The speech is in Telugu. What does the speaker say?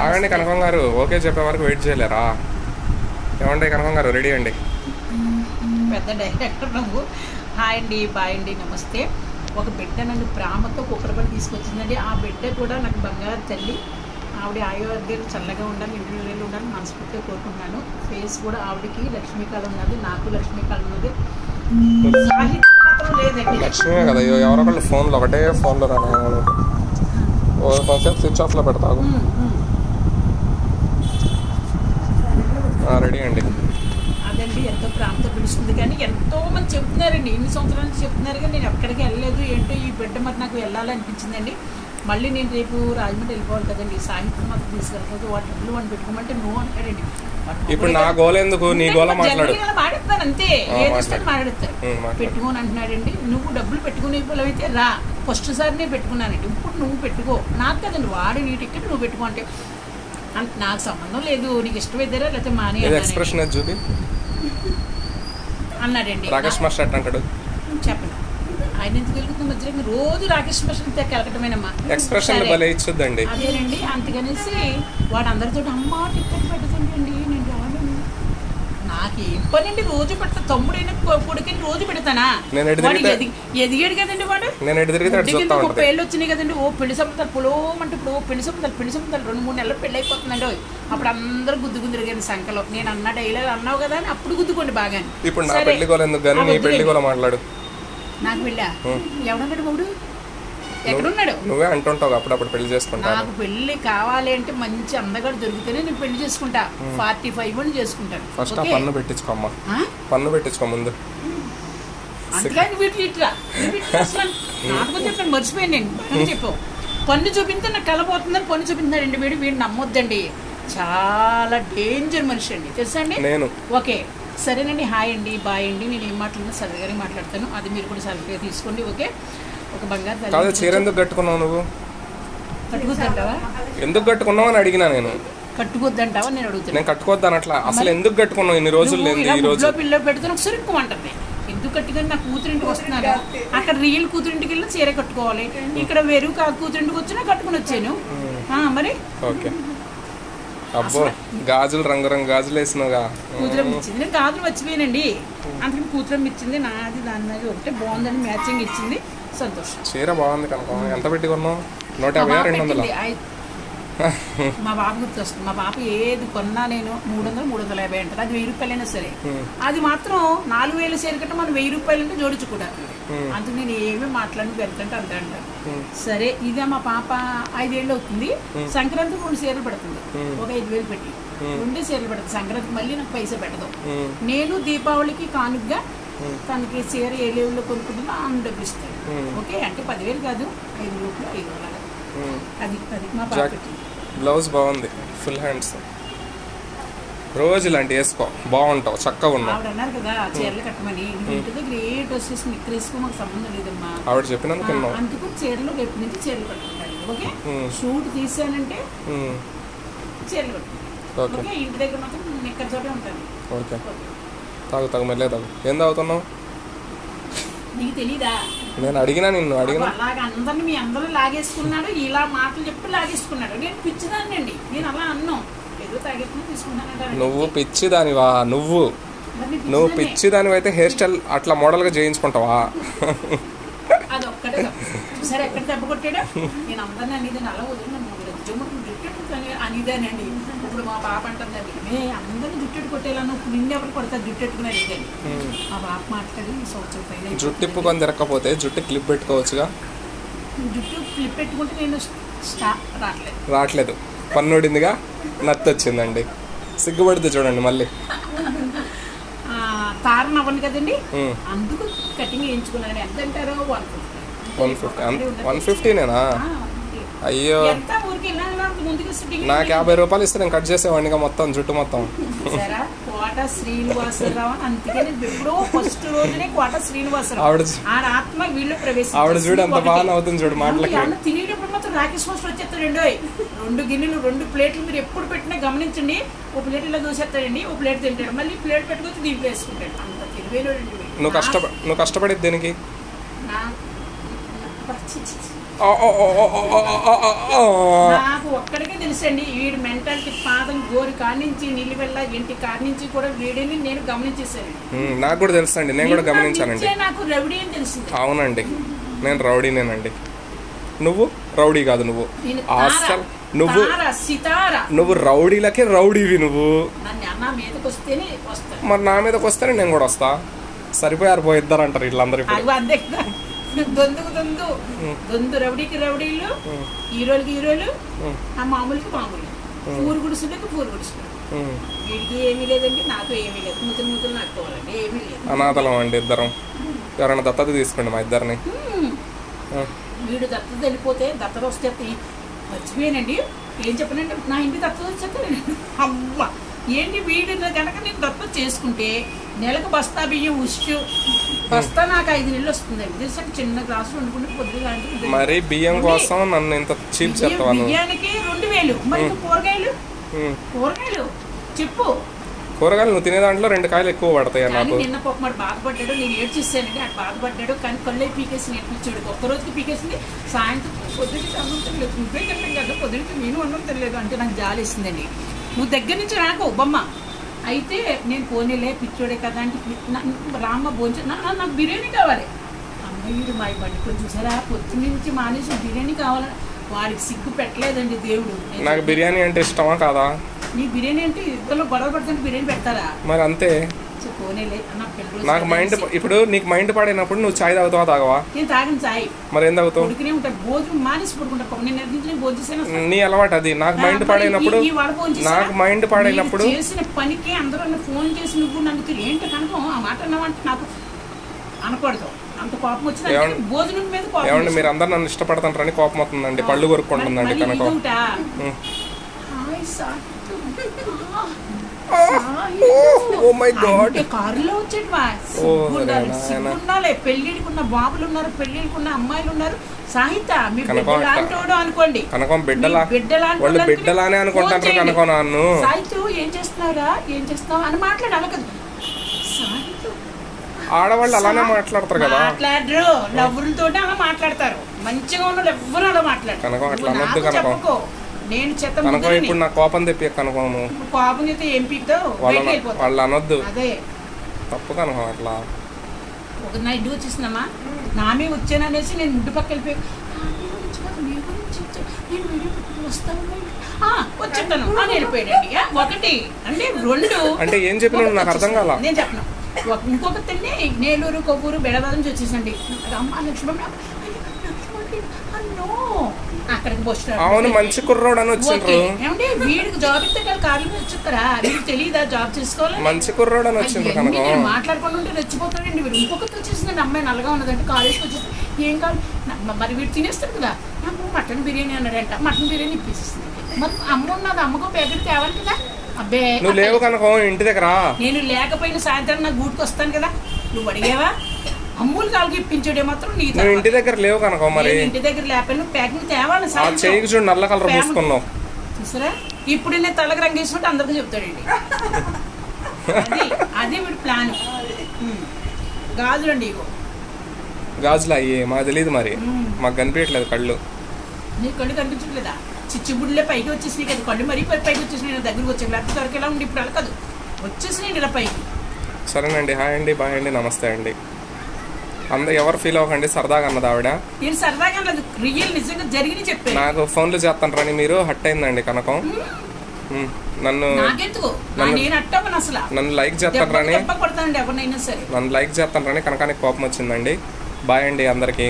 ఆగండి కనకం గారు, ఓకే చెప్పే వరకు వెయిట్ చేయలేరా? ఏమండి కనకం గారు, రెడీ అండి. పెద్ద డైరెక్టర్ నువ్వు. హాయ్ అండి, బాయ్ అండి, నమస్తే. ఒక బిడ్డ నన్ను ప్రేమతో కుక్కరపడి తీసుకొచ్చిందండి. ఆ బిడ్డ కూడా నాకు బంగారు తల్లి. ఆవిడ ఆయుర్వేదాలు చల్లగా ఉండాలి, ఇంటిలో ఉండాలి మనస్ఫూర్తిగా కోరుకుంటున్నాను. ఫేస్ కూడా ఆవిడకి లక్ష్మీకాలం ఉన్నది, నాకు లక్ష్మీకాలం ఉన్నది. సాహిత్యం మాత్రం లేదండి. లక్ష్మీ కదా, ఎవరో ఒకళ్ళు ఫోన్లో ఒకటే ఫోన్లో రాను కొంచెం స్విచ్ ఆఫ్లో పెడతావు. రెడీ అండి. అదండి ఎంతో ప్రాంతం పిలుస్తుంది, కానీ ఎంతో మంది చెప్తున్నారండి, ఇన్ని సంవత్సరాల నుంచి చెప్తున్నారు, కానీ నేను ఎక్కడికి వెళ్ళలేదు. ఏంటో ఈ బిడ్డ మరి నాకు వెళ్ళాలనిపించిందండి. మళ్ళీ నేను రేపు రాజమండ్రి వెళ్ళిపోవాలి కదండి, సాహిత్యం మాత్రం తీసుకెళ్ళకపోతే వాటి డబ్బులు వాడిని పెట్టుకోమంటే నో అంటాడండి. ఇప్పుడు నా గోల ఎందుకు, నీ గోల మాట్లాడు. మాట్లాడతాను అంతే, ఏదొస్తాను మాట్లాడతారు. పెట్టుకోని అంటున్నాడండి. నువ్వు డబ్బులు పెట్టుకునే అయితే రా, ఫస్ట్ సారి నేను పెట్టుకున్నానండి, ఇప్పుడు నువ్వు పెట్టుకో. నాకు కదండి, వాడి నీ టికెట్ నువ్వు పెట్టుకో అంటే నాకు సంబంధం లేదు, నీకు ఇష్టమైద్దరా లేకపోతే మానే ఎక్స్ప్రెషన్ చూపి అన్నాడండి. రాకేష్ మాస్టర్ అంటాడు. చెప్పండి, ఆయన ఎందుకు వెళ్తుంది మధ్యలో రోజు రాకేష్ మాస్టర్ కలకటమేనమ్మా. ఎక్స్ప్రెషన్ భలే ఇచ్చుద్దండి. అదేనండి, అందుకనేసి వాడు అందరితో అమ్మ టికెట్ పెడుతుంటండి. నేను రాను, నాకు ఏం పని అండి, రోజు పెడతా. తమ్ముడైన కొడుకుని రోజు పెడతానా? ఎదిగాడు కదండి వాడు. 30 ఏళ్ళు వచ్చినాయి కదండి. ఓ పెళ్లి సంబంధాలు పొలోమంటే ఇప్పుడు పెళ్లి సంబంధాలు 2-3 నెలలు పెళ్లి అయిపోతుందండి. అప్పుడు అందరూ గుద్దు తిరిగారు సంఖ్యలో. నేను అన్న డైలాగ్ అన్నావు కదా అని అప్పుడు గుద్దుకోండి బాగా. ఇప్పుడు నా పెళ్లి గోల ఎందుకు గానీ నీ పెళ్లి గోల మాట్లాడు. నాకు వెళ్ళా ఎవడన్నాడు బాబుడు, ఎక్కడున్నాడు? నువ్వే అంటుంటావు అప్పుడప్పుడు పెళ్లి చేసుకుంటా. నాకు పెళ్లి కావాలి అంటే మంచి అందగాడు దొరికితేనే నేను పెళ్లి చేసుకుంటా. 45 అని చేసుకుంటాను. ఫస్ట్ ఆ పన్ను పెట్టించుకోమ్మా, పన్ను పెట్టించుకో ముందు. అందుకని వీటి ఇట్లా నాకు చెప్పండి, మర్చిపోయాను నేను. చెప్పు, పన్ను చూపించే నాకు కలపోతుందని పన్ను చూపించాడండి వీడు నమ్మొద్దండి. చాలా డేంజర్ మనిషి అండి, తెలుసా అండి. నేను ఓకే సరేనండి, హాయ్ అండి, బాయ్ అండి. నేను ఏం మాట్లాడినా సరదాగానే మాట్లాడతాను, అది మీరు కూడా సరదాగా తీసుకోండి. ఓకే, ఒక బంగారు కాదు, చీర ఎందుకు కట్టుకున్నావు నువ్వు? కట్టుకోద్దంటావా? ఎందుకు కట్టుకున్నావు అని అడిగినా నేను. కట్టుకోద్దంటావా నేను అడుగుతాను. నేను కట్టుకోద్దాను అట్లా. అసలు ఎందుకు కట్టుకున్నావు ఇన్ని రోజులు? ఈ రోజు పిల్ల పెడితే ఒకసారి ఎక్కువంటుంది. ఎందుకు కట్టుకొని నా కూతురింటికి వస్తున్నారు, అక్కడ రియల్ కూతురింటికి వెళ్ళి చీర కట్టుకోవాలి, ఇక్కడ వేరు కూతురింటికి వచ్చినా కట్టుకుని వచ్చాను మరి. ఓకే, అబ్బో గాజులు రంగురంగు గాజులు వేసినావుగా. కూతురం ఇచ్చింది, నేను గాజులు మర్చిపోయానండి. అందుకని కూతురం ఇచ్చింది, నాది దాని మీద ఒకటే బాగుందని మ్యాచింగ్ ఇచ్చింది. సంతోషం. చీర బాగుంది కనుక. ఎంత పెట్టి కొన్నావు? 150, 200? మా బాబు గుర్తొస్తుంది. మా బాబు ఏది కొన్నా నేను 300, 350 అంటారు. అది 1000 రూపాయలైనా సరే. అది మాత్రం 4000 చీర కంటే మనం 1000 రూపాయలు అంటే జోడించుకుంటారు. అందుకు నేను ఏమీ మాట్లాడి వెళ్తుంటే అంతే అంటారు. సరే, ఇదే మా పాప 5 ఏళ్ళు అవుతుంది. సంక్రాంతికి 2 చీరలు పెడుతుంది, ఒక 5000 పెట్టి 2 చీరలు పెడుతుంది. సంక్రాంతికి మళ్ళీ నాకు పైసా పెట్టదు. నేను దీపావళికి కానుగ్గా తనకి చీర ఏ లెవెల్లో కొనుక్కుంటుందో ఆమె డబ్బులు ఇస్తాను. ఓకే అంటే 10,000 కాదు, 5 రూపాయలు 5 అలాగా. అది మా పాప. బ్లౌజ్ బాగుంది, ఫుల్ హ్యాండ్స్. రోజు ఇలాంటి వేసుకో, బాగుంటావు, చక్కగా ఉన్నావు. ఆవిడ అన్నారు కదా చీరలు కట్టమని, ఇంటి దగ్గర ఏ డ్రెస్ వేసి నిక్కర్ వేసుకో మాకు సంబంధం లేదమ్మా. ఆవిడ చెప్పినందుకు అందుకు చీరలు రేపు నుంచి చీరలు కట్టుకుంటాను. ఓకే, షూట్ తీసానంటే చీరలు కట్టుకుంటాను. ఓకే, ఇంటి దగ్గర మాత్రం నిక్కర్ తోటే ఉంటాను. ఓకే, తాగు మెల్లే తాగు. ఏం తాగుతున్నావు? నీకు తెలీదా? నేను అడిగినా, నిన్ను అడిగినా. అలాగే అందరిని మీ అందరూ లాగేసుకున్నాడు, ఇలా మాటలు చెప్పి లాగేసుకున్నాడు. నేను పిచ్చిదాన్ని అండి, నేను అలా అన్నాను. ఏదో తాగేసుకుని తీసుకుంటానంట. నువ్వు పిచ్చిదానివా? నువ్వు పిచ్చిదానివి అయితే హెయిర్ స్టైల్ అట్లా మోడల్గా చేయించుకుంటావా? అదొక్కటే సరే. ఎక్కడ దెబ్బ కొట్టాడా? నేను అందరినీ అనేది అలా వదిలినాను, జుట్టు అనేదానండి. ఇప్పుడు మా పాప అంటుందండి, అందరినీ జుట్టెట్టు కొట్టేలాను, నిన్ను ఎవరు కొడతారు జుట్టెట్టుకునే లేదండి. మా పాప మాట్లాడి సంవత్సరం పైన జుట్టు ఇప్పుకొని తిరగకపోతే జుట్టు క్లిప్ పెట్టుకోవచ్చుగా. జుట్టు క్లిప్ పెట్టుకుంటే నేను రావట్లేదు. పన్నుడిందిగా, నత్తి వచ్చిందండి. సిగ్గుపడితే చూడండి మళ్ళీ. తారణ అవ్వండి కదండి, అందుకు కటింగ్ వేయించుకున్నాను. ఎంత అంటారు? 150. 150నేనా? అయ్యో, నాకు 50 రూపాయలు ఇస్తే నేను కట్ చేసేవాడిగా మొత్తం జుట్టు మొత్తం. కోట శ్రీనివాసరావు, అందుకని ఎప్పుడో ఫస్ట్ రోజునే కోట శ్రీనివాసరావు ఆత్మ వీళ్ళు ప్రవేశం. ఆవిడ చూడు ఎంత బాగా అవుతుంది చూడు మాటలకి. తినేటప్పుడు మాత్రం రాకేష్ మాస్టర్ వచ్చేస్తాడు. 2 గిన్నెలు 2 ప్లేట్లు మీరు ఎప్పుడు పెట్టినా గమనించండి. ఒక ప్లేట్ ఇలా దూసేస్తాడండి, ఒక ప్లేట్ తింటాడు, మళ్ళీ ప్లేట్ పెట్టుకొచ్చి దీంట్లో వేసుకుంటాడు. అంత తెలివైన. నువ్వు కష్టపడేది దేనికి? నాకు ఒక్కడికే తెలుసండి వీడి మెంటాలిటీ పాదం గోరి కానించి నిలివెళ్ళ ఇంటి కానించి కూడా వీడిని నేను గమనించేసాను. నాకు కూడా తెలుసు అండి, నేను కూడా గమనించానండి. నాకు రౌడీ అని తెలిసింది. అవునండి, నేను రౌడీనేనండి. నువ్వు రౌడీ కాదు, నువ్వు అసలు నువ్వు రౌడీలకే రౌడీవి. నువ్వు మరి నా మీదకి వస్తేనే నేను కూడా వస్తా. సరిపోయారు పోయిద్దరు అంటారు వీళ్ళందరూ. దొందు రౌడీకి రౌడీలు, హీరోలకి హీరోలు, ఆ మామూలుకి మామూలు, పూరు గుడిసులకి పూరు గుడిసులు. వీడికి ఏమీ లేదండి, నాకు ఏమీ లేదు. ముతులు నాటుకోవాలండి, ఏమీ లేదు. అనాథలం అండి ఇద్దరం. ఎవరైనా దత్తత తీసుకోండి మా ఇద్దరిని. వీడు దత్తత వెళ్ళిపోతే దత్తత వస్తే మర్చిపోయానండి. ఏం చెప్పనండి, నా ఇంటి దత్తత వచ్చేస్తానండి. అమ్మ ఏంటి వీడి కనుక నేను దత్తత చేసుకుంటే నెలకు బస్తా బియ్యం ఉష్టు బస్తా నాకు 5 నెలలు వస్తుందండి. తెలుసా, చిన్న గ్లాసులు వండుకుంటే పొద్దుగా. మరి బియ్యం కోసం నన్ను ఇంత చీప్ చేస్తావా? బియ్యానికి 2000. మరి కూరగాయలు చెప్పు. కూరగాయలు నువ్వు తినే దాంట్లో 2 కాయలు ఎక్కువ పడతాయి. నాకు నిన్న పొక్కమాడు బాధపడ్డాడు, నేను ఏడ్చేసానండి. అటు బాధపడ్డాడు కానీ కళ్ళే పీకేసి నేర్పించాడు. ఒక్కరోజుకి పీకేసింది. సాయంత్రం పొద్దుకి అన్నం తినలేదు, నువ్వే తినలేదు కదా, పొద్దుకి నేను అన్నం తినలేదు అంటే నాకు జాలేసిందండి. నువ్వు దగ్గర నుంచి రాకు బొమ్మ. అయితే నేను పోనీలే పిచ్చోడే కదా అంటే రామ్మ భోజనం నాకు బిర్యానీ కావాలి. అమ్మయ్యుడు మా బండి చూసారా, పొద్దు నుంచి మానేసి బిర్యానీ కావాలని వాడికి సిగ్గు పెట్టలేదండి దేవుడు. నాకు బిర్యానీ అంటే ఇష్టమా కాదా? నీ బిర్యానీ అంటే ఇద్దరు గొడవ పడుతుంటే బిర్యానీ పెడతారా? మరి అంతే. నాకు మైండ్ ఇప్పుడు నీకు మైండ్ పాడైనప్పుడు నువ్వు చాయ్ తాగుతావా తాగవా? నేను తాగిన చాయ్. మరి ఏం తాగుతావు? ఉడికినే ఉంటా, భోజనం మానేసి పడుకుంటా. నేను భోజనం నీ అలవాటు అది. నాకు మైండ్ పాడైనప్పుడు చేసిన పనికి అందరూ ఫోన్ చేసి నువ్వు నన్ను ఏంటి కనుక ఆ మాట అన్నావంటే నాకు అనకూడదు. అంత కోపం వచ్చింది భోజనం మీద. ఏమండి మీరు అందరు నన్ను ఇష్టపడతారని కోపం అవుతుందండి, పళ్ళు కొరుక్కుంటుందండి కనుక. కారులో వచ్చేటి పెళ్లికున్న బాబులు ఉన్నారు, పెళ్లికున్న అమ్మాయిలు ఉన్నారు. సాహిత్య మీ బిడ్డలాంటోడు అనుకోండి, బిడ్డలానే అనుకుంటారు కనుక. నన్ను సాహిత్యం ఏం చేస్తున్నావు అని మాట్లాడాలి కదా. సాహిత్యం ఆడవాళ్ళు అలానే మాట్లాడతారు కదా. మాట్లాడరు, లవ్వులతో అలా మాట్లాడతారు. మంచిగా ఉన్న ఎవ్వరు అలా మాట్లాడతారు. చెప్పుకో నేను కనుక ఇప్పుడు నా కోపం తెప్పి కనుకోను. కోపం అయితే ఏం పీకుతావు, వాళ్ళు అనొద్దు. అదే తప్పు కనుక. అట్లా ఒక నైట్ వచ్చేసిందమ్మా, నామే వచ్చాననేసి నేను ఇంటి పక్క వెళ్ళిపోయి వచ్చేస్తాను అని వెళ్ళిపోయాడండి. ఒకటి అంటే 2 అంటే ఏం చెప్పిన నాకు అర్థం కాల. నేను చెప్పను. ఇంకొక తిండి నేలూరు కొవ్వూరు బెడబాదం నుంచి వచ్చేసండి. అమ్మ లక్ష్మమ్మ అక్కడికి పోస్టాడు. అవును, మంచి కుర్రోడు అని వచ్చిండ్రు. ఏమంటే వీడికి జాబ్ ఇస్తే కార్లు వచ్చుతారా? వీడికి తెలియదా జాబ్ చేసుకోవాలి? మంచి కుర్రోడు అని వచ్చిండ్రు కనుక మాట్లాడుకుంటూ ఉంటే రెచ్చిపోతాడండి వీడు. ఇంకొకటి వచ్చేసిందండి, అమ్మాయి నల్లగా ఉన్నదంటే కాలేజ్కి వచ్చేసి ఏం కావాలి మరి వీడు తినేస్తాడు కదా. నాకు మటన్ బిర్యానీ అన్నాడంట, మటన్ బిర్యానీ ఇప్పిస్తుంది. మరి అమ్మ ఉన్నది, అమ్మకు ప్యాకెట్ తేవాలి కదా. అబ్బే నువ్వు లేవు కనుక ఇంటి దగ్గర. నేను లేకపోయిన సాయంత్రం నాకు గూటికి వస్తాను కదా. నువ్వు అడిగావా? అమ్ములు కాళ్ళకి ఇప్పించాడే మాత్రం నీ ఇంటి దగ్గర లేవు కనుక. మరి ఇంటి దగ్గర లేకపోయినా ప్యాకింగ్ తేవాలి. చేయికి చూడు నల్ల కలర్ పూసుకున్నావు చూసారా. ఇప్పుడు నేను తలకి రంగు వేసినట్టు అందరికీ చెప్తాడండి. అది వీడి ప్లాన్. గాజులండి, ఇగో గాజులు అయ్యే మాకు తెలియదు. మరి మాకు కనిపించట్లేదు కళ్ళు. నీ కళ్ళు కనిపించట్లేదా? చిచ్చుబుడ్లే పైకి వచ్చేసినాయి కదా కళ్ళు. మరీ పైకి వచ్చేసినాయి, నేను దగ్గరికి వచ్చాను. లేకపోతే వరకు ఎలా ఉండి ఇప్పుడు అలా కాదు, వచ్చేసినాయి ఇలా పైకి. సరేనండి, హాయ్ అండి, బాయ్ అండి, నమస్తే అండి. అందరూ ఎవరు ఫీల్ అవ్వకండి, సరదాగా అన్నది ఆవిడ. నాకు ఫోన్లు చేస్తాను మీరు హట్ అయిందండి కనకం. నన్ను లైక్ చేస్తాను రాని, నన్ను లైక్ చేస్తాను రాని కనకానికి కోపం వచ్చిందండి. బాయ్ అండి అందరికి.